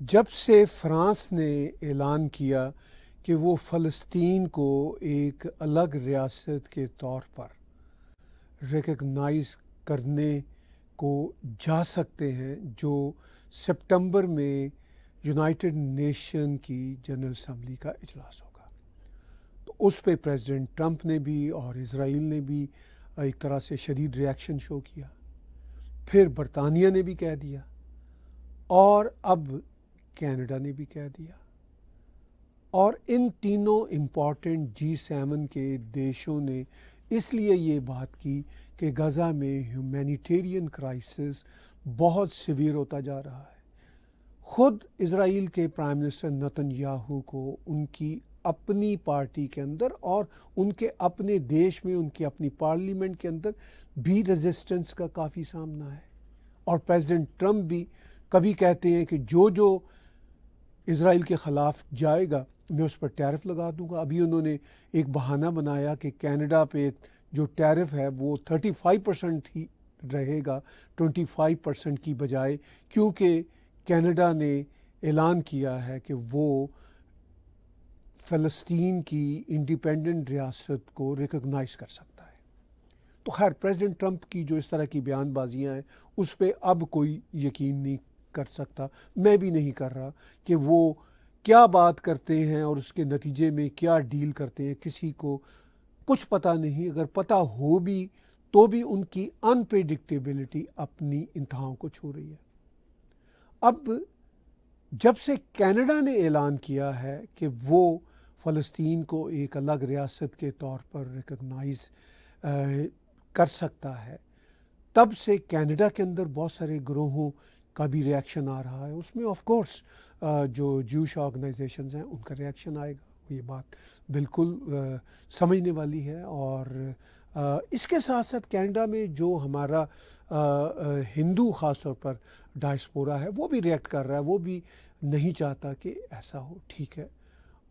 جب سے فرانس نے اعلان کیا کہ وہ فلسطین کو ایک الگ ریاست کے طور پر ریکگنائز کرنے کو جا سکتے ہیں، جو سپٹمبر میں یونائٹڈ نیشن کی جنرل اسمبلی کا اجلاس ہوگا، تو اس پہ پریزیڈنٹ ٹرمپ نے بھی اور اسرائیل نے بھی ایک طرح سے شدید ریاکشن شو کیا، پھر برطانیہ نے بھی کہہ دیا، اور اب کینیڈا نے بھی کہہ دیا، اور ان تینوں امپورٹنٹ G7 کے دیشوں نے اس لیے یہ بات کی کہ غزہ میں ہیومینیٹیرین کرائسس بہت سیویئر ہوتا جا رہا ہے۔ خود اسرائیل کے پرائم منسٹر نتن یاہو کو ان کی اپنی پارٹی کے اندر اور ان کے اپنے دیش میں، ان کی اپنی پارلیمنٹ کے اندر بھی ریزسٹنس کا کافی سامنا ہے، اور پریزیڈنٹ ٹرمپ بھی کبھی کہتے ہیں کہ جو اسرائیل کے خلاف جائے گا میں اس پر ٹیرف لگا دوں گا۔ ابھی انہوں نے ایک بہانہ بنایا کہ کینیڈا پہ جو ٹیرف ہے وہ 35% ہی رہے گا 25% کی بجائے، کیونکہ کینیڈا نے اعلان کیا ہے کہ وہ فلسطین کی انڈیپینڈنٹ ریاست کو ریکگنائز کر سکتا ہے۔ تو خیر، پریزیڈنٹ ٹرمپ کی جو اس طرح کی بیان بازیاں ہیں اس پہ اب کوئی یقین نہیں کر سکتا، میں بھی نہیں کر رہا کہ وہ کیا بات کرتے ہیں اور اس کے نتیجے میں کیا ڈیل کرتے ہیں، کسی کو کچھ پتہ نہیں۔ اگر پتہ ہو بھی تو بھی ان کی انپریڈکٹیبلٹی اپنی انتہاؤں کو چھو رہی ہے۔ اب جب سے کینیڈا نے اعلان کیا ہے کہ وہ فلسطین کو ایک الگ ریاست کے طور پر ریکگنائز کر سکتا ہے، تب سے کینیڈا کے اندر بہت سارے گروہوں کا بھی ریاکشن آ رہا ہے۔ اس میں آف کورس جو جوش آرگنائزیشنز ہیں ان کا ریاکشن آئے گا، یہ بات بالکل سمجھنے والی ہے۔ اور اس کے ساتھ ساتھ کینیڈا میں جو ہمارا ہندو خاص طور پر ڈائسپورا ہے وہ بھی ریئیکٹ کر رہا ہے، وہ بھی نہیں چاہتا کہ ایسا ہو۔ ٹھیک ہے،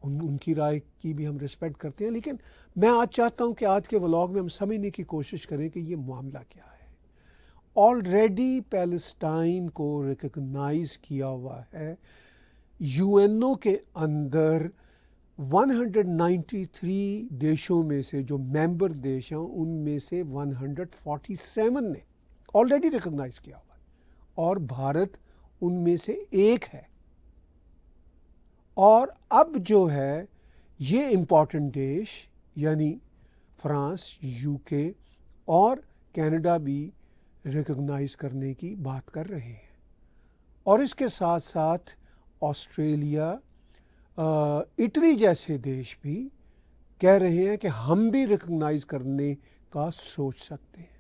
ان کی رائے کی بھی ہم رسپیکٹ کرتے ہیں، لیکن میں آج چاہتا ہوں کہ آج کے ولاگ میں ہم سمجھنے کی کوشش کریں کہ یہ معاملہ کیا ہے۔ آلریڈی پیلسٹائن کو ریکگنائز کیا ہوا ہے، UN کے اندر 193 دیشوں میں سے جو ممبر دیش ہیں ان میں سے 147 نے آلریڈی ریکگنائز کیا ہوا ہے، اور بھارت ان میں سے ایک ہے۔ اور اب جو ہے یہ امپورٹنٹ دیش یعنی فرانس، UK اور کینیڈا بھی ریکگنائز کرنے کی بات کر رہے ہیں، اور اس کے ساتھ ساتھ آسٹریلیا، اٹلی جیسے دیش بھی کہہ رہے ہیں کہ ہم بھی ریکگنائز کرنے کا سوچ سکتے ہیں۔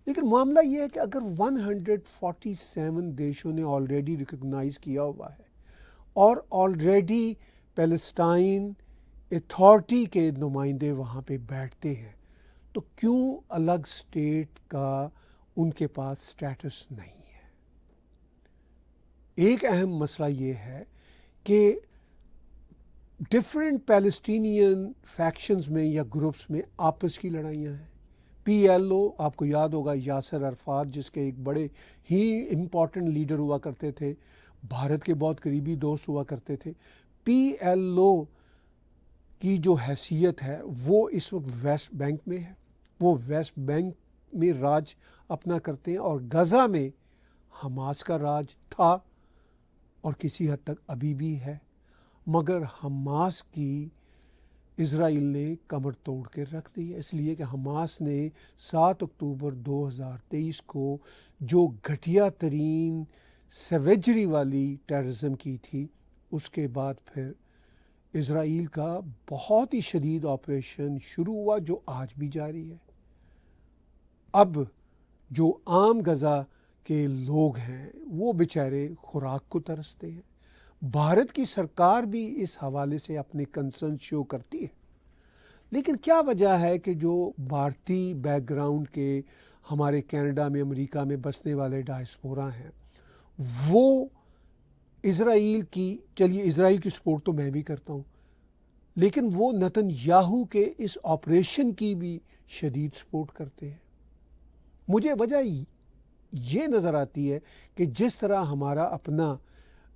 لیکن معاملہ یہ ہے کہ اگر 147 دیشوں نے آلریڈی ریکگنائز کیا ہوا ہے اور آلریڈی پیلسٹائن اتھارٹی کے نمائندے وہاں پہ بیٹھتے ہیں، تو کیوں الگ اسٹیٹ کا ان کے پاس سٹیٹس نہیں ہے؟ ایک اہم مسئلہ یہ ہے کہ ڈفرینٹ پیلسٹینین فیکشنز میں یا گروپس میں آپس کی لڑائیاں ہیں۔ PLO آپ کو یاد ہوگا، یاسر عرفات جس کے ایک بڑے ہی امپورٹنٹ لیڈر ہوا کرتے تھے، بھارت کے بہت قریبی دوست ہوا کرتے تھے۔ PLO کی جو حیثیت ہے وہ اس وقت ویسٹ بینک میں ہے، وہ ویسٹ بینک میں راج اپنا کرتے ہیں، اور غزہ میں حماس کا راج تھا اور کسی حد تک ابھی بھی ہے، مگر حماس کی اسرائیل نے کمر توڑ کے رکھ دی ہے، اس لیے کہ حماس نے 7 اکتوبر 2023 کو جو گھٹیا ترین سیویجری والی ٹیررزم کی تھی، اس کے بعد پھر اسرائیل کا بہت ہی شدید آپریشن شروع ہوا جو آج بھی جاری ہے۔ اب جو عام غزہ کے لوگ ہیں وہ بیچارے خوراک کو ترستے ہیں۔ بھارت کی سرکار بھی اس حوالے سے اپنے کنسرن شو کرتی ہے، لیکن کیا وجہ ہے کہ جو بھارتی بیک گراؤنڈ کے ہمارے کینیڈا میں، امریکہ میں بسنے والے ڈائسپورا ہیں، وہ اسرائیل کی، چلیے اسرائیل کی سپورٹ تو میں بھی کرتا ہوں، لیکن وہ نتن یاہو کے اس آپریشن کی بھی شدید سپورٹ کرتے ہیں۔ مجھے وجہ یہ نظر آتی ہے کہ جس طرح ہمارا اپنا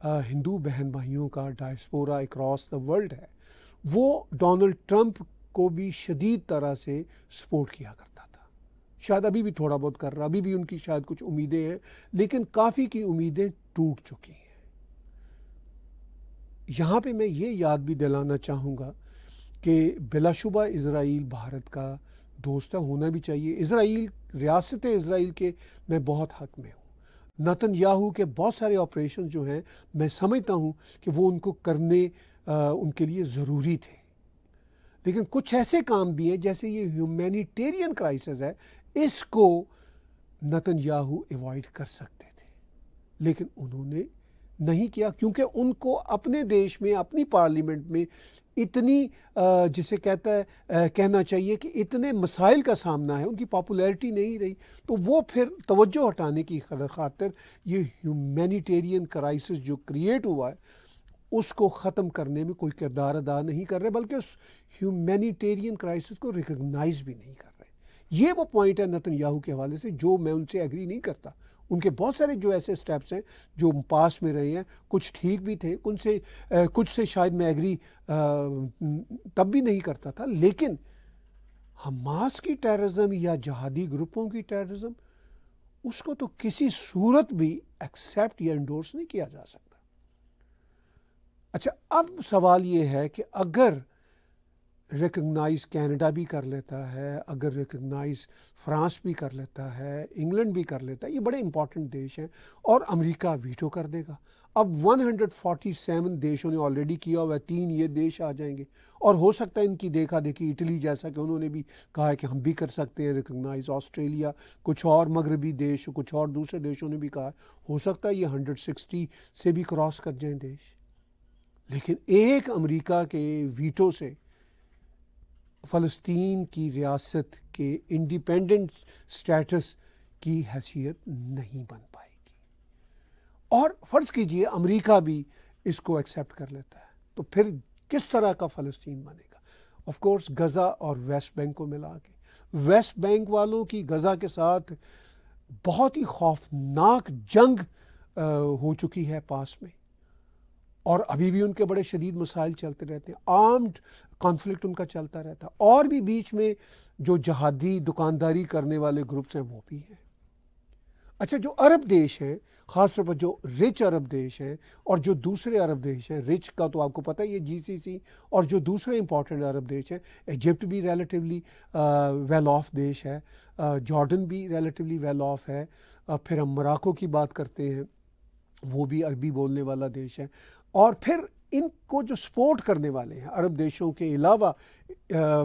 ہندو بہن بھائیوں کا ڈائسپورا اکراس دا ورلڈ ہے، وہ ڈونلڈ ٹرمپ کو بھی شدید طرح سے سپورٹ کیا کرتا تھا. شاید ابھی بھی تھوڑا بہت کر رہا، ابھی بھی ان کی شاید کچھ امیدیں ہیں، لیکن کافی کی امیدیں ٹوٹ چکی ہیں. یہاں پہ میں یہ یاد بھی دلانا چاہوں گا کہ بلا شبہ اسرائیل بھارت کا دوست ہے، ہونا بھی چاہیے. اسرائیل، ریاست اسرائیل کے میں بہت حق میں ہوں. نتن یاہو کے بہت سارے آپریشن جو ہیں میں سمجھتا ہوں کہ وہ ان کو کرنے ان کے لیے ضروری تھے، لیکن کچھ ایسے کام بھی ہیں جیسے یہ ہیومینیٹیرین کرائسس ہے، اس کو نتن یاہو ایوائڈ کر سکتے تھے، لیکن انہوں نے نہیں کیا، کیونکہ ان کو اپنے دیش میں، اپنی پارلیمنٹ میں اتنی جسے کہنا چاہیے کہ اتنے مسائل کا سامنا ہے، ان کی پاپولیرٹی نہیں رہی، تو وہ پھر توجہ ہٹانے کی خاطر یہ ہیومینیٹیرین کرائسس جو کریٹ ہوا ہے اس کو ختم کرنے میں کوئی کردار ادا نہیں کر رہے، بلکہ اس ہیومینیٹیرین کرائسس کو ریکگنائز بھی نہیں کر رہے. یہ وہ پوائنٹ ہے نتن یاہو کے حوالے سے جو میں ان سے ایگری نہیں کرتا. ان کے بہت سارے جو ایسے سٹیپس ہیں جو پاس میں رہے ہیں، کچھ ٹھیک بھی تھے، کچھ سے شاید میں ایگری تب بھی نہیں کرتا تھا، لیکن حماس کی ٹیررزم یا جہادی گروپوں کی ٹیررزم، اس کو تو کسی صورت بھی ایکسیپٹ یا انڈورس نہیں کیا جا سکتا. اچھا، اب سوال یہ ہے کہ اگر ریکگنائز کینیڈا بھی کر لیتا ہے، اگر ریکگنائز فرانس بھی کر لیتا ہے، انگلینڈ بھی کر لیتا ہے، یہ بڑے امپورٹنٹ دیش ہیں، اور امریکہ ویٹو کر دے گا. اب 147 دیشوں نے آلریڈی کیا ہوا ہے، 3 یہ دیش آ جائیں گے، اور ہو سکتا ہے ان کی دیکھا دیکھی اٹلی جیسا کہ انہوں نے بھی کہا ہے کہ ہم بھی کر سکتے ہیں ریکگنائز، آسٹریلیا، کچھ اور مغربی دیش، کچھ اور دوسرے دیشوں نے بھی کہا ہے، ہو سکتا ہے یہ 160 سے بھی کراس کر جائیں دیش. لیکن ایک امریکہ کے ویٹو سے فلسطین کی ریاست کے انڈیپینڈنٹ سٹیٹس کی حیثیت نہیں بن پائے گی. اور فرض کیجئے امریکہ بھی اس کو ایکسیپٹ کر لیتا ہے، تو پھر کس طرح کا فلسطین بنے گا؟ آف کورس غزہ اور ویسٹ بینک کو ملا کے. ویسٹ بینک والوں کی غزہ کے ساتھ بہت ہی خوفناک جنگ ہو چکی ہے پاس میں، اور ابھی بھی ان کے بڑے شدید مسائل چلتے رہتے ہیں، آرمڈ کانفلکٹ ان کا چلتا رہتا ہے، اور بھی بیچ میں جو جہادی دکانداری کرنے والے گروپس ہیں وہ بھی ہیں. اچھا، جو عرب دیش ہیں، خاص طور پر جو رچ عرب دیش ہیں اور جو دوسرے عرب دیش ہیں، رچ کا تو آپ کو پتہ ہی ہے GCC، اور جو دوسرے امپورٹنٹ عرب دیش ہیں، ایجپٹ بھی ریلیٹیولی ویل آف دیش ہے، جارڈن بھی ریلیٹیولی ویل آف ہے، پھر ہم موراکو کی بات کرتے ہیں، وہ بھی عربی بولنے والا دیش ہے، اور پھر ان کو جو سپورٹ کرنے والے ہیں عرب دیشوں کے علاوہ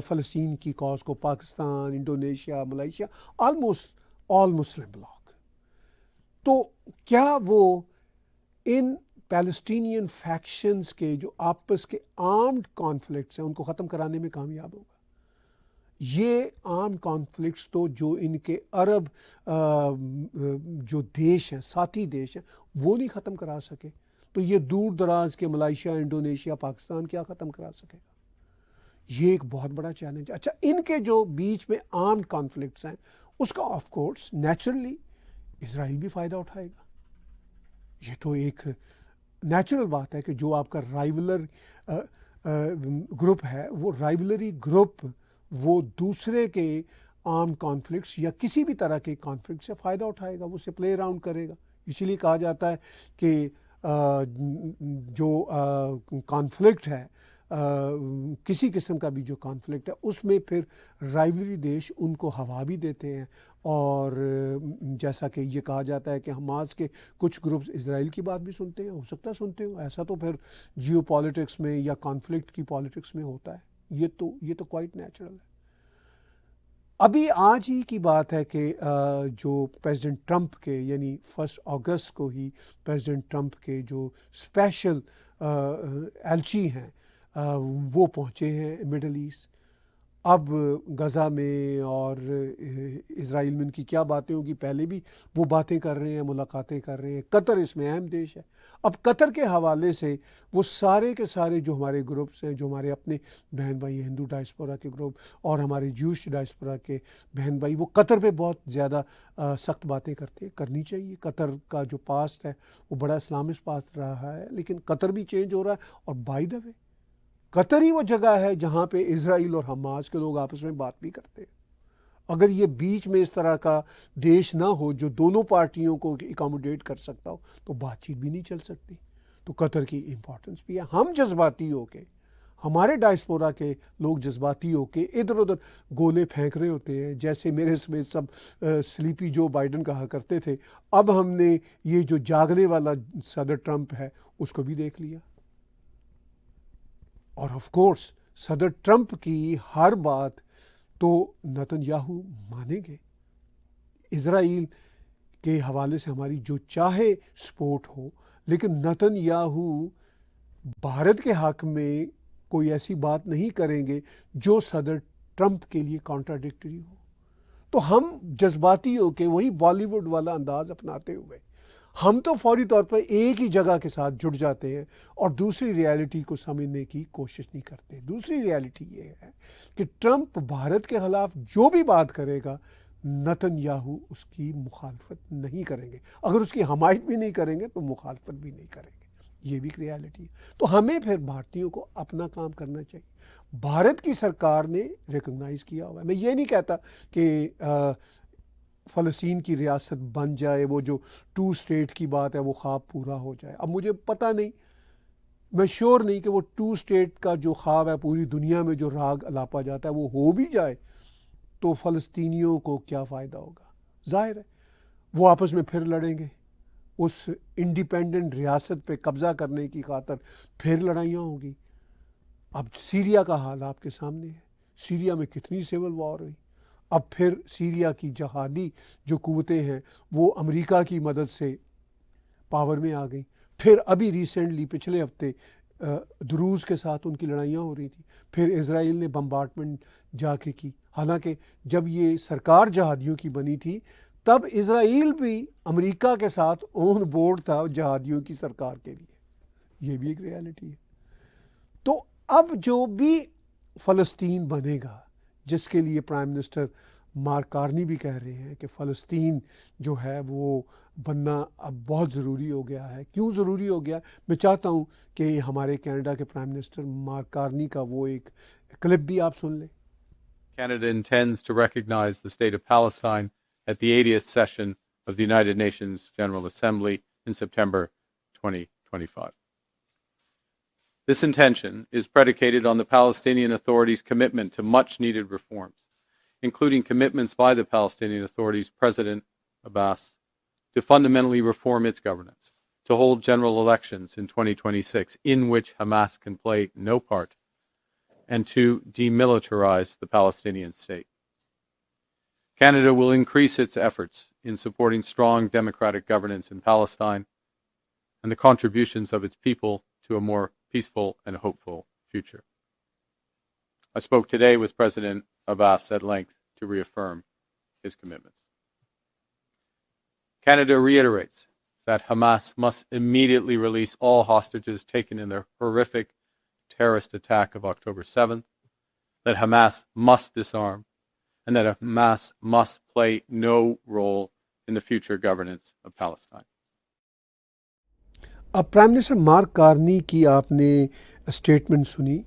فلسطین کی کاز کو، Pakistan, Indonesia, Malaysia, almost all Muslim bloc. تو کیا وہ ان پیلسٹینین فیکشنز کے جو آپس کے آرمڈ کانفلکٹس ہیں ان کو ختم کرانے میں کامیاب ہوگا؟ یہ آرمڈ کانفلکٹس تو جو ان کے عرب جو دیش ہیں، ساتھی دیش ہیں، وہ نہیں ختم کرا سکے، تو یہ دور دراز کے ملائیشیا، انڈونیشیا، پاکستان کیا ختم کرا سکے گا؟ یہ ایک بہت بڑا چیلنج ہے. اچھا، ان کے جو بیچ میں آرمڈ کانفلکٹس ہیں اس کا آف کورس نیچرلی اسرائیل بھی فائدہ اٹھائے گا. یہ تو ایک نیچرل بات ہے کہ جو آپ کا رائیولر گروپ ہے، وہ رائیولری گروپ وہ دوسرے کے آرم کانفلکٹس یا کسی بھی طرح کے کانفلکٹ سے فائدہ اٹھائے گا، وہ اسے پلے اراؤنڈ کرے گا. اسی لیے کہا جاتا ہے کہ جو کانفلکٹ ہے، کسی قسم کا بھی جو کانفلکٹ ہے، اس میں پھر رائیولری دیش ان کو ہوا بھی دیتے ہیں، اور جیسا کہ یہ کہا جاتا ہے کہ حماس کے کچھ گروپس اسرائیل کی بات بھی سنتے ہیں، ہو سکتا ہے سنتے ہوں، ایسا تو پھر جیو پالیٹکس میں یا کانفلکٹ کی پالیٹکس میں ہوتا ہے. یہ تو کوائٹ نیچرل ہے. ابھی آج ہی کی بات ہے کہ جو پریزیڈنٹ ٹرمپ کے، یعنی 1 اگست کو ہی پریزیڈنٹ ٹرمپ کے جو اسپیشل ایلچی ہیں وہ پہنچے ہیں مڈل ایسٹ. اب غزہ میں اور اسرائیل میں ان کی کیا باتیں ہوگی، پہلے بھی وہ باتیں کر رہے ہیں، ملاقاتیں کر رہے ہیں. قطر اس میں اہم دیش ہے. اب قطر کے حوالے سے وہ سارے کے سارے جو ہمارے گروپس ہیں، جو ہمارے اپنے بہن بھائی ہندو ڈائسپورا کے گروپ اور ہمارے جوش ڈائسپورا کے بہن بھائی، وہ قطر پہ بہت زیادہ سخت باتیں کرتے ہیں. کرنی چاہیے. قطر کا جو پاسٹ ہے وہ بڑا اسلامسٹ پاسٹ رہا ہے، لیکن قطر بھی چینج ہو رہا ہے. اور بائی دا وے قطر ہی وہ جگہ ہے جہاں پہ اسرائیل اور حماس کے لوگ آپس میں بات بھی کرتے ہیں. اگر یہ بیچ میں اس طرح کا دیش نہ ہو جو دونوں پارٹیوں کو اکاموڈیٹ کر سکتا ہو تو بات چیت بھی نہیں چل سکتی. تو قطر کی امپورٹنس بھی ہے. ہم جذباتی ہو کے، ہمارے ڈائسپورا کے لوگ جذباتی ہو کے ادھر ادھر گولے پھینک رہے ہوتے ہیں، جیسے میرے سمیت سب سلیپی جو بائیڈن کہا کرتے تھے. اب ہم نے یہ جو جاگنے والا صدر ٹرمپ ہے اس کو بھی دیکھ لیا. اور آف کورس صدر ٹرمپ کی ہر بات تو نتن یاہو مانیں گے. اسرائیل کے حوالے سے ہماری جو چاہے سپورٹ ہو، لیکن نتن یاہو بھارت کے حق میں کوئی ایسی بات نہیں کریں گے جو صدر ٹرمپ کے لیے کانٹراڈکٹری ہو. تو ہم جذباتی ہو کے وہی بالی ووڈ والا انداز اپناتے ہوئے ہم تو فوری طور پر ایک ہی جگہ کے ساتھ جڑ جاتے ہیں اور دوسری ریالٹی کو سمجھنے کی کوشش نہیں کرتے. دوسری ریالٹی یہ ہے کہ ٹرمپ بھارت کے خلاف جو بھی بات کرے گا نتن یاہو اس کی مخالفت نہیں کریں گے. اگر اس کی حمایت بھی نہیں کریں گے تو مخالفت بھی نہیں کریں گے. یہ بھی ایک ریالٹی ہے. تو ہمیں پھر بھارتیوں کو اپنا کام کرنا چاہیے. بھارت کی سرکار نے ریکگنائز کیا ہوا ہے. میں یہ نہیں کہتا کہ فلسطین کی ریاست بن جائے، وہ جو 2 اسٹیٹ کی بات ہے وہ خواب پورا ہو جائے. اب مجھے پتہ نہیں، میں شور نہیں کہ وہ 2 اسٹیٹ کا جو خواب ہے پوری دنیا میں جو راگ الاپا جاتا ہے وہ ہو بھی جائے تو فلسطینیوں کو کیا فائدہ ہوگا؟ ظاہر ہے وہ آپس میں پھر لڑیں گے. اس انڈیپینڈنٹ ریاست پہ قبضہ کرنے کی خاطر پھر لڑائیاں ہوں گی. اب سیریا کا حال آپ کے سامنے ہے. سیریا میں کتنی سول وار ہوئی. اب پھر سیریا کی جہادی جو قوتیں ہیں وہ امریکہ کی مدد سے پاور میں آ گئی. پھر ابھی ریسنٹلی پچھلے ہفتے دروز کے ساتھ ان کی لڑائیاں ہو رہی تھیں. پھر اسرائیل نے بمبارڈمنٹ جا کے کی. حالانکہ جب یہ سرکار جہادیوں کی بنی تھی تب اسرائیل بھی امریکہ کے ساتھ اون بورڈ تھا جہادیوں کی سرکار کے لیے. یہ بھی ایک ریالٹی ہے. تو اب جو بھی فلسطین بنے گا، جس کے لیے پرائم منسٹر مارک کارنی بھی کہہ رہے ہیں کہ فلسطین جو ہے وہ بننا اب بہت ضروری ہو گیا ہے. کیوں ضروری ہو گیا؟ میں چاہتا ہوں کہ ہمارے کینیڈا کے پرائم منسٹر مارک کارنی کا وہ ایک کلپ بھی آپ سن لیں. Canada intends to recognize the state of Palestine at the 80th session of the United Nations General Assembly in September 2025. This intention is predicated on the Palestinian Authority's commitment to much-needed reforms, including commitments by the Palestinian Authority's President Abbas to fundamentally reform its governance, to hold general elections in 2026 in which Hamas can play no part, and to demilitarize the Palestinian state. Canada will increase its efforts in supporting strong democratic governance in Palestine and the contributions of its people to a more peaceful and hopeful future. I spoke today with President Abbas at length to reaffirm his commitments. Canada reiterates that Hamas must immediately release all hostages taken in their horrific terrorist attack of October 7th, that Hamas must disarm, and that Hamas must play no role in the future governance of Palestine. اب prime minister mark Karni کی آپ نے statement سنی.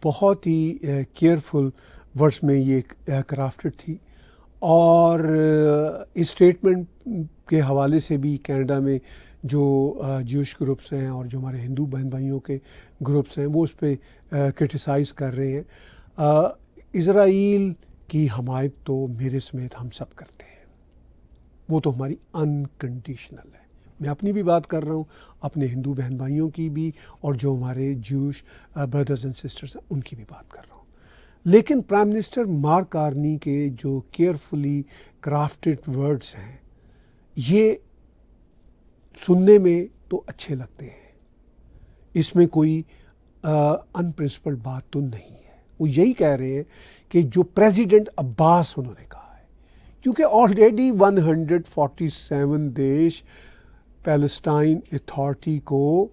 بہت ہی careful words میں یہ crafted تھی. اور اس statement کے حوالے سے بھی کینیڈا میں جو جوش گروپس ہیں اور جو ہمارے ہندو بہن بھائیوں کے گروپس ہیں وہ اس پہ کرٹیسائز کر رہے ہیں. اسرائیل کی حمایت تو میرے سمیت ہم سب کرتے ہیں. وہ تو ہماری انکنڈیشنل ہے. میں اپنی بھی بات کر رہا ہوں، اپنے ہندو بہن بھائیوں کی بھی، اور جو ہمارے جوش بردرز اینڈ سسٹرز ہیں ان کی بھی بات کر رہا ہوں. لیکن پرائم منسٹر مارک کارنی کے جو کیئرفلی کرافٹڈ ورڈز ہیں یہ سننے میں تو اچھے لگتے ہیں. اس میں کوئی ان پرنسپل بات تو نہیں ہے. وہ یہی کہہ رہے ہیں کہ جو پریزیڈنٹ عباس انہوں نے کہا ہے، کیونکہ آلریڈی 147 دیش پیلسٹائن اتھارٹی کو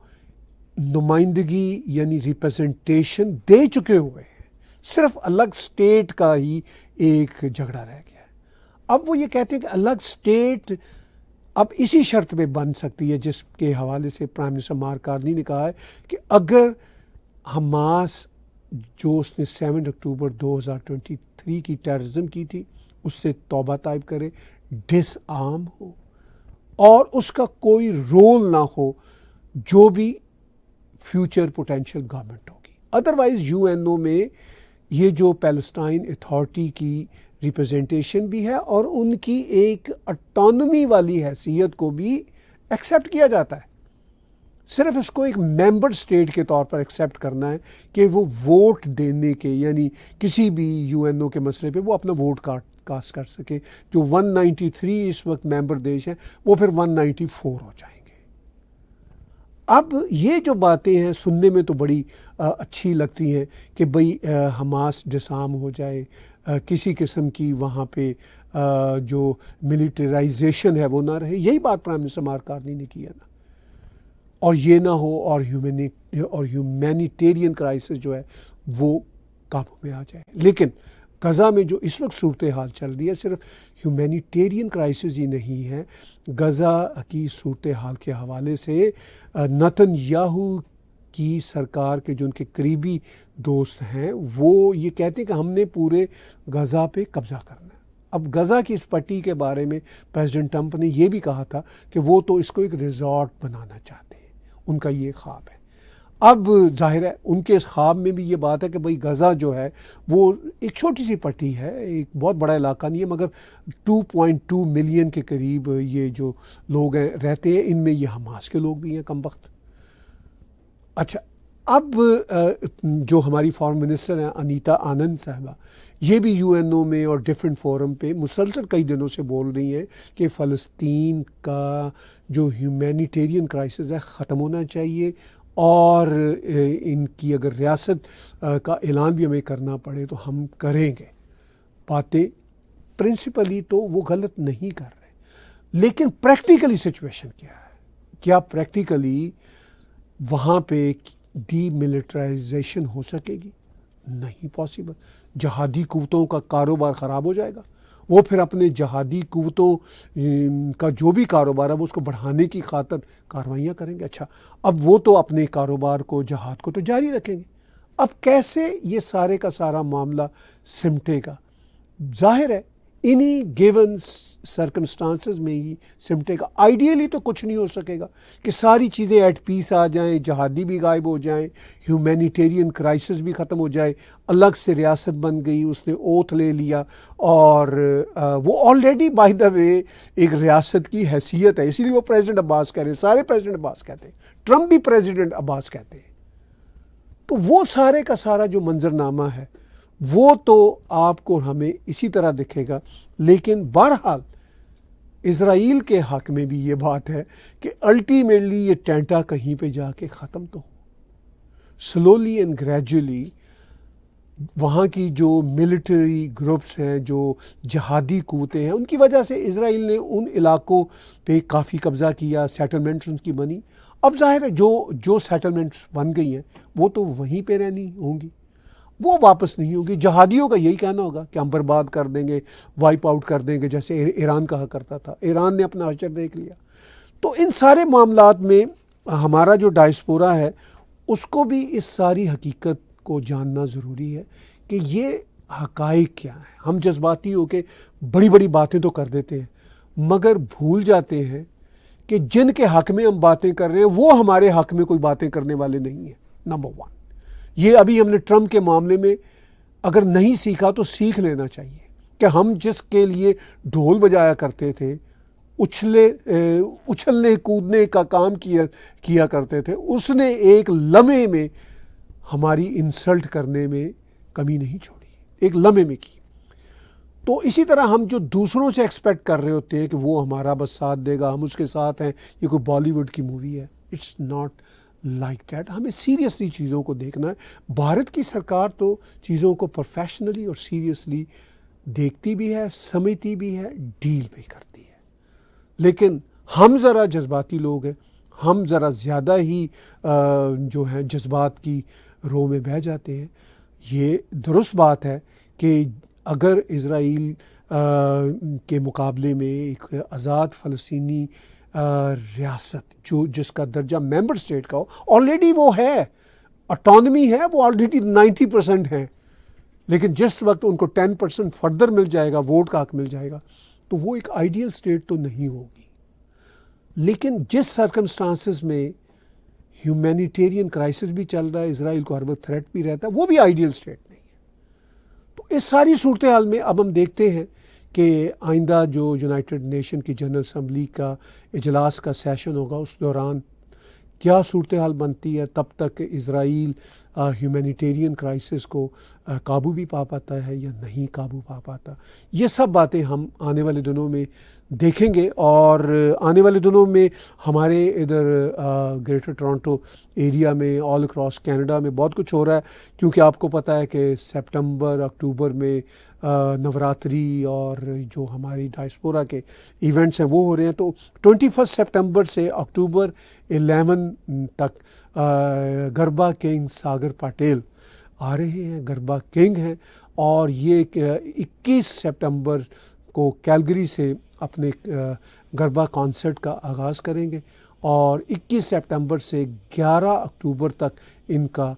نمائندگی یعنی ریپرزنٹیشن دے چکے ہوئے ہیں، صرف الگ اسٹیٹ کا ہی ایک جھگڑا رہ گیا ہے۔ اب وہ یہ کہتے ہیں کہ الگ اسٹیٹ اب اسی شرط پہ بن سکتی ہے جس کے حوالے سے پرائم منسٹر مارک کارنی نے کہا ہے کہ اگر حماس جو اس نے 7 اکتوبر 2023 کی ٹیررزم کی تھی اس سے توبہ طائب کرے، ڈس آرم ہو اور اس کا کوئی رول نہ ہو جو بھی فیوچر پوٹینشیل گورنمنٹ ہوگی۔ ادروائز یو این او میں یہ جو پیلسٹائن اتھارٹی کی ریپرزنٹیشن بھی ہے اور ان کی ایک اٹانومی والی حیثیت کو بھی ایکسیپٹ کیا جاتا ہے، صرف اس کو ایک ممبر اسٹیٹ کے طور پر ایکسیپٹ کرنا ہے کہ وہ ووٹ دینے کے یعنی کسی بھی یو این او کے مسئلے پہ وہ اپنا ووٹ کاسٹ کر سکے۔ جو 193 اس وقت ممبر دیش ہیں وہ پھر 194 ہو جائیں گے۔ اب یہ جو باتیں ہیں سننے میں تو بڑی اچھی لگتی ہیں کہ بھئی حماس ڈسارم ہو جائے، کسی قسم کی وہاں پہ جو ملیٹرائزیشن ہے وہ نہ رہے، یہی بات پرائم منسٹر مارک کارنی نے کی ہے نا، اور یہ نہ ہو اور ہیومینیٹیرین کرائسس جو ہے وہ قابو میں آ جائے۔ لیکن غزہ میں جو اس وقت صورتحال چل رہی ہے صرف ہیومینیٹیرین کرائسس ہی نہیں ہے، غزہ کی صورتحال کے حوالے سے نتن یاہو کی سرکار کے جو ان کے قریبی دوست ہیں وہ یہ کہتے ہیں کہ ہم نے پورے غزہ پہ قبضہ کرنا ہے۔ اب غزہ کی اس پٹی کے بارے میں پریزیڈنٹ ٹرمپ نے یہ بھی کہا تھا کہ وہ تو اس کو ایک ریزورٹ بنانا چاہتے ہیں، ان کا یہ خواب ہے۔ اب ظاہر ہے ان کے اس خواب میں بھی یہ بات ہے کہ بھئی غزہ جو ہے وہ ایک چھوٹی سی پٹی ہے، ایک بہت بڑا علاقہ نہیں ہے، مگر 2.2 ملین کے قریب یہ جو لوگ ہیں رہتے ہیں، ان میں یہ حماس کے لوگ بھی ہیں کم وقت۔ اچھا، اب جو ہماری فارن منسٹر ہیں انیتا آنند صاحبہ، یہ بھی یو این او میں اور ڈفرینٹ فورم پہ مسلسل کئی دنوں سے بول رہی ہیں کہ فلسطین کا جو ہیومینیٹیرین کرائسس ہے ختم ہونا چاہیے، اور ان کی اگر ریاست کا اعلان بھی ہمیں کرنا پڑے تو ہم کریں گے۔ باتیں پرنسپلی تو وہ غلط نہیں کر رہے، لیکن پریکٹیکلی سچویشن کیا ہے؟ کیا پریکٹیکلی وہاں پہ ڈی ملٹرائزیشن ہو سکے گی؟ نہیں پاسبل۔ جہادی قوتوں کا کاروبار خراب ہو جائے گا، وہ پھر اپنے جہادی قوتوں کا جو بھی کاروبار ہے وہ اس کو بڑھانے کی خاطر کارروائیاں کریں گے۔ اچھا، اب وہ تو اپنے کاروبار کو جہاد کو تو جاری رکھیں گے، اب کیسے یہ سارے کا سارا معاملہ سمٹے گا؟ ظاہر ہے انہی گیون سرکمسٹانسز میں ہی سمٹے گا۔ آئیڈیلی تو کچھ نہیں ہو سکے گا کہ ساری چیزیں ایٹ پیس آ جائیں، جہادی بھی غائب ہو جائیں، ہیومینیٹیرین کرائسس بھی ختم ہو جائے، الگ سے ریاست بن گئی، اس نے اوتھ لے لیا، اور وہ آلریڈی بائی دا وے ایک ریاست کی حیثیت ہے، اسی لیے وہ پریزیڈنٹ عباس کہہ رہے ہیں، سارے پریزیڈنٹ عباس کہتے ہیں، ٹرمپ بھی پریزیڈنٹ عباس کہتے ہیں۔ تو وہ سارے کا سارا جو منظرنامہ ہے وہ تو آپ کو ہمیں اسی طرح دکھے گا، لیکن بہرحال اسرائیل کے حق میں بھی یہ بات ہے کہ الٹیمیٹلی یہ ٹینٹا کہیں پہ جا کے ختم تو ہو، سلولی اینڈ گریجولی وہاں کی جو ملٹری گروپس ہیں، جو جہادی قوتیں ہیں، ان کی وجہ سے اسرائیل نے ان علاقوں پہ کافی قبضہ کیا، سیٹلمنٹس ان کی بنی۔ اب ظاہر ہے جو سیٹلمنٹس بن گئی ہیں وہ تو وہیں پہ رہنی ہوں گی، وہ واپس نہیں ہوگی۔ جہادیوں کا یہی کہنا ہوگا کہ ہم برباد کر دیں گے، وائپ آؤٹ کر دیں گے، جیسے ایران کہا کرتا تھا۔ ایران نے اپنا حشر دیکھ لیا۔ تو ان سارے معاملات میں ہمارا جو ڈائسپورا ہے اس کو بھی اس ساری حقیقت کو جاننا ضروری ہے کہ یہ حقائق کیا ہیں۔ ہم جذباتی ہو کے بڑی بڑی باتیں تو کر دیتے ہیں، مگر بھول جاتے ہیں کہ جن کے حق میں ہم باتیں کر رہے ہیں وہ ہمارے حق میں کوئی باتیں کرنے والے نہیں ہیں۔ نمبر 1، یہ ابھی ہم نے ٹرمپ کے معاملے میں اگر نہیں سیکھا تو سیکھ لینا چاہیے کہ ہم جس کے لیے ڈھول بجایا کرتے تھے، اچھلنے کودنے کا کام کیا کرتے تھے، اس نے ایک لمحے میں ہماری انسلٹ کرنے میں کمی نہیں چھوڑی، ایک لمحے میں کی۔ تو اسی طرح ہم جو دوسروں سے ایکسپیکٹ کر رہے ہوتے ہیں کہ وہ ہمارا بس ساتھ دے گا، ہم اس کے ساتھ ہیں، یہ کوئی بالی ووڈ کی مووی ہے، اٹس ناٹ لائک دیٹ. ہمیں سیریسلی چیزوں کو دیکھنا ہے. بھارت کی سرکار تو چیزوں کو پروفیشنلی اور سیریسلی دیکھتی بھی ہے, سمجھتی بھی ہے, ڈیل بھی کرتی ہے. لیکن ہم ذرا جذباتی لوگ ہیں, ہم ذرا زیادہ ہی جو ہیں جذبات کی رو میں بہہ جاتے ہیں. یہ درست بات ہے کہ اگر اسرائیل کے مقابلے میں ایک آزاد فلسطینی ریاست جس کا درجہ ممبر اسٹیٹ کا ہو, آلریڈی وہ ہے, اٹانومی ہے, وہ آلریڈی 90% ہے, لیکن جس وقت ان کو 10% فردر مل جائے گا, ووٹ کا حق مل جائے گا, تو وہ ایک آئیڈیل اسٹیٹ تو نہیں ہوگی. لیکن جس سرکمسٹانسز میں ہیومینیٹیرین کرائسس بھی چل رہا ہے, اسرائیل کو ہر وقت تھریٹ بھی رہتا ہے, وہ بھی آئیڈیل اسٹیٹ نہیں ہے. تو اس ساری صورتحال میں اب ہم دیکھتے ہیں کہ آئندہ جو یونائٹڈ نیشن کی جنرل اسمبلی کا اجلاس کا سیشن ہوگا, اس دوران کیا صورتحال بنتی ہے. تب تک اسرائیل ہیومینیٹیرین کرائسس کو قابو بھی پا پاتا ہے یا نہیں قابو پا پاتا. یہ سب باتیں ہم آنے والے دنوں میں دیکھیں گے. اور آنے والے دنوں میں ہمارے ادھر گریٹر ٹورانٹو ایریا میں, آل اکراس کینیڈا میں بہت کچھ ہو رہا ہے, کیونکہ آپ کو پتہ ہے کہ سپٹمبر اکتوبر میں نوراتری اور جو ہماری ڈائسپورا کے ایونٹس ہیں وہ ہو رہے ہیں. تو 21 سپٹمبر سے اکتوبر 11 تک گربا کنگ ساگر پاٹیل آ رہے ہیں, گربا کنگ ہیں, اور یہ 21 سپٹمبر کو کیلگری سے اپنے گربا کانسرٹ کا آغاز کریں گے, اور 21 سپٹمبر سے 11 اکتوبر تک ان کا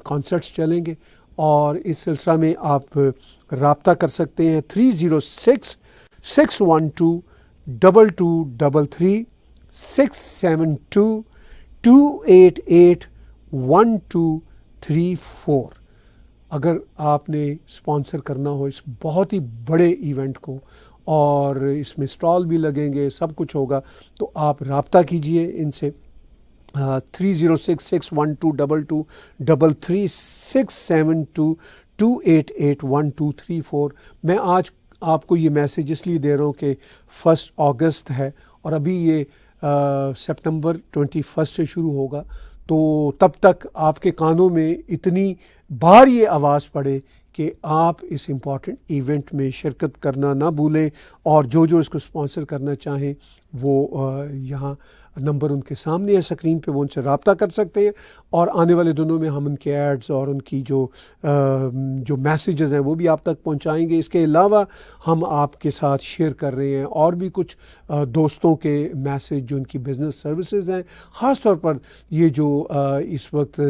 کانسرٹس چلیں گے. اور اس سلسلہ میں آپ رابطہ کر سکتے ہیں 306-612-2233 672-288-1234. اگر آپ نے اسپانسر کرنا ہو اس بہت ہی بڑے ایونٹ کو, اور اس میں اسٹال بھی لگیں گے, سب کچھ ہوگا, تو آپ رابطہ کیجئے ان سے 306-612-2233 672-288-1234. میں آج آپ کو یہ میسیج اس لیے دے رہا ہوں کہ 1 اگست ہے, اور ابھی یہ سپٹمبر 21 سے شروع ہوگا, تو تب تک آپ کے کانوں میں اتنی بار یہ آواز پڑے کہ آپ اس امپورٹنٹ ایونٹ میں شرکت کرنا نہ بھولیں. اور جو اس کو اسپانسر کرنا چاہیں وہ یہاں نمبر ان کے سامنے ہے اسکرین پہ, وہ ان سے رابطہ کر سکتے ہیں. اور آنے والے دنوں میں ہم ان کے ایڈز اور ان کی جو میسیجز ہیں وہ بھی آپ تک پہنچائیں گے. اس کے علاوہ ہم آپ کے ساتھ شیئر کر رہے ہیں اور بھی کچھ دوستوں کے میسیج جو ان کی بزنس سروسز ہیں, خاص طور پر یہ جو اس وقت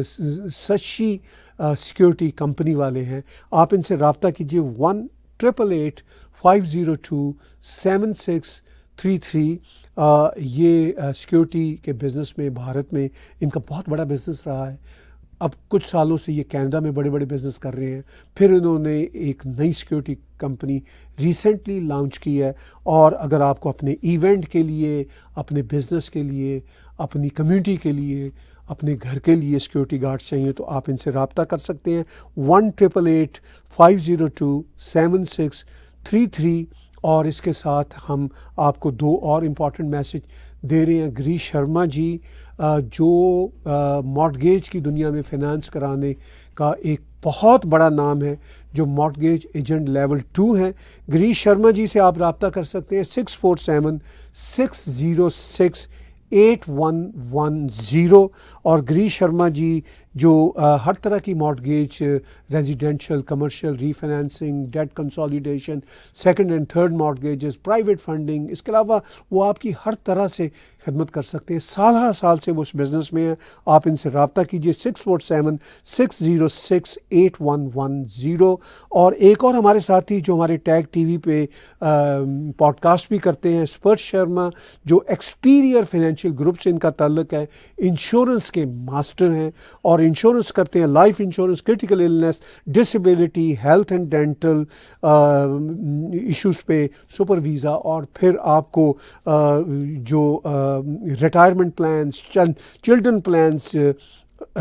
سچی سیکیورٹی کمپنی والے ہیں. آپ ان سے رابطہ کیجیے 1-888-502-7633. یہ سیکیورٹی کے بزنس میں بھارت میں ان کا بہت بڑا بزنس رہا ہے. اب کچھ سالوں سے یہ کینیڈا میں بڑے بڑے بزنس کر رہے ہیں. پھر انہوں نے ایک نئی سیکیورٹی کمپنی ریسنٹلی لانچ کی ہے. اور اگر آپ کو اپنے ایونٹ کے لیے, اپنے بزنس کے لیے, اپنی کمیونٹی کے لیے, اپنے گھر کے لیے سیکیورٹی گارڈ چاہیے, تو آپ ان سے رابطہ کر سکتے ہیں 1-888-502-7633. اور اس کے ساتھ ہم آپ کو 2 اور امپورٹنٹ میسیج دے رہے ہیں. گریش شرما جی جو مارٹگیج کی دنیا میں فائنانس کرانے کا ایک بہت بڑا نام ہے, جو مارٹگیج ایجنٹ لیول 2 ہیں. گریش شرما جی سے آپ رابطہ کر سکتے ہیں 647-606-8110. اور گریش شرما جی جو ہر طرح کی mortgage, residential, commercial, refinancing, debt consolidation, second and third mortgages, private funding, اس کے علاوہ وہ آپ کی ہر طرح سے خدمت کر سکتے ہیں. سالہ سال سے وہ اس بزنس میں ہیں. آپ ان سے رابطہ کیجیے 647-606-8110. اور ایک اور ہمارے ساتھی جو ہمارے ٹیگ ٹی وی پہ پوڈ کاسٹ بھی کرتے ہیں, اسپرش شرما, جو ایکسپیریئر فائنینشیل گروپ سے ان کا تعلق ہے, انشورنس کے ماسٹر ہیں, اور انشورنس کرتے ہیں life insurance, critical illness, disability, health and dental issues پہ سپر ویزا, اور پھر آپ کو جو retirement plans, children plans,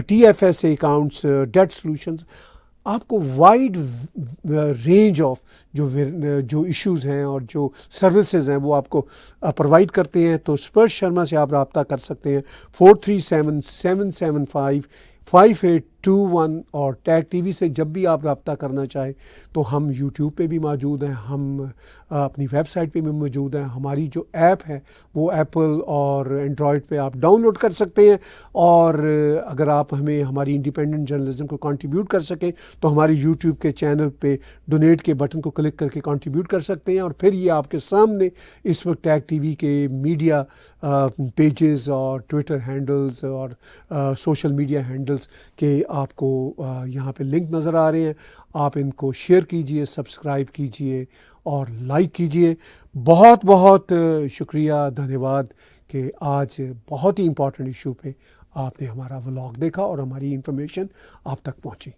TFSA accounts, debt solutions, آپ کو وائڈ رینج آف جو ایشوز ہیں اور جو سروسز ہیں وہ آپ کو پرووائڈ کرتے ہیں. تو سپرش شرما سے آپ رابطہ کر سکتے ہیں 437-775-5821 اور ٹیگ ٹی وی سے جب بھی آپ رابطہ کرنا چاہیں تو ہم یوٹیوب پہ بھی موجود ہیں, ہم اپنی ویب سائٹ پہ بھی موجود ہیں. ہماری جو ایپ ہے وہ ایپل اور اینڈرائڈ پہ آپ ڈاؤن لوڈ کر سکتے ہیں, اور اگر آپ ہمیں ہماری انڈیپینڈنٹ جرنلزم کو کنٹریبیوٹ کر سکیں تو ہمارے یوٹیوب کے چینل پہ ڈونیٹ کے بٹن کو کلک کر کے کنٹریبیوٹ کر سکتے ہیں, اور پھر یہ آپ کے سامنے اس وقت ٹیگ ٹی وی کے میڈیا پیجز اور ٹویٹر ہینڈلز اور سوشل میڈیا ہینڈلز کے آپ کو یہاں پہ لنک نظر آ رہے ہیں. آپ ان کو شیئر کیجئے, سبسکرائب کیجئے اور لائک کیجئے. بہت بہت شکریہ, دھنیہ واد کہ آج بہت ہی امپورٹنٹ ایشو پہ آپ نے ہمارا ولاگ دیکھا اور ہماری انفارمیشن آپ تک پہنچی.